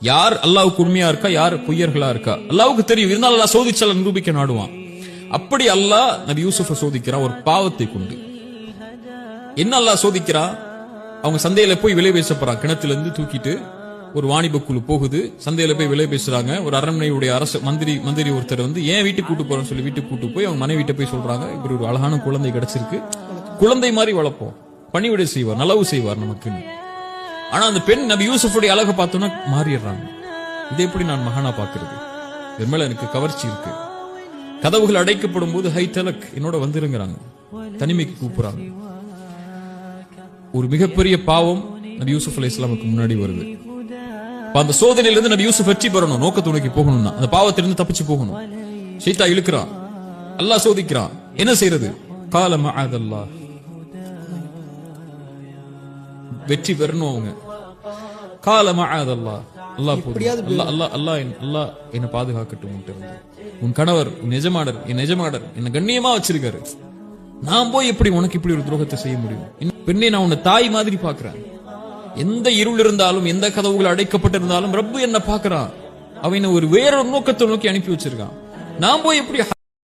யார் அல்லாஹ்வுக்கு உண்மையா இருக்கா, யார் பொய்யர்களா இருக்கா அல்லாஹ்வுக்கு தெரியும். இருந்தாலும் அல்லாஹ் சோதிச்சல நிரூபிக்க நாடுவான். அப்படி அல்லாஹ் நபி யூசுஃபை சோதிக்கிறான் ஒரு பாவத்தை கொண்டு. என்ன அல்லாஹ் சோதிக்கிறான்? அவங்க சந்தையில போய் விலை பேச போறாங்க. கிணத்துல இருந்து தூக்கிட்டு ஒரு வாணிப குழு போகுது, சந்தையில போய் விலை பேசுறாங்க. ஒரு அரண்மனையுடைய அரசு மந்திரி ஒருத்தர் வந்து ஏன் வீட்டுக்கு கூட்டு போறேன்னு சொல்லி வீட்டுக்கு கூட்டு போய் அவங்க மனைவி வீட்டை போய் சொல்றாங்க, இப்படி ஒரு அழகான குழந்தை கிடைச்சிருக்கு, குழந்தை மாதிரி வளர்ப்போம், பணிவிடை செய்வார், நலவு செய்வார் நமக்குன்னு. ஆனா அந்த பெண் நபி யூசுஃபுடைய அழகை பார்த்தோன்னா மாறிடுறாங்க. இதை எப்படி நான் மகனா பாக்குறது? இது மேல எனக்கு கவர்ச்சி இருக்கு. கதவுகள் அடைக்கப்படும் போது ஹை தலக் என்னோட வந்துருங்கிறாங்க, தனிமைக்கு கூப்பிடுறாங்க. ஒரு மிகப்பெரிய பாவம் நபி யூசுப் அலைஹிஸ்ஸலாமுக்கு முன்னாடி வருது. அந்த சோதனையிலிருந்து நபி யூசுப் வெற்றி பெறணும், நோக்கத்தை நோக்கி போகணும்னா அந்த பாவத்திலிருந்து தப்பிச்சு போகணும். ஷைத்தான் இழுக்கிறான், அல்லாஹ் சோதிக்கிறான். என்ன செய்யறது? கால மஅதல்லாஹ், வெற்றி பெறணும் அவங்க. கால மஅதல்லாஹ், அல்லாஹ் போதும், அல்லாஹ் என்ன பாதுகாக்கட்டும். உன் கணவர் உன் எஜமானர் என்ன கண்ணியமா வச்சிருக்காரு, நான் போய் எப்படி உனக்கு இப்படி ஒரு துரோகத்தை செய்ய முடியும்? பெண்ணே, நான் உன்னை தாய் மாதிரி பாக்குறேன். எந்த இருள் இருந்தாலும் எந்த கதவுகள் அடைக்கப்பட்டிருந்தாலும் ரப்பு என்ன பாக்குறான். அவன் ஒரு வேற நோக்கத்தை நோக்கி அனுப்பி வச்சிருக்கான். நான் போய் எப்படி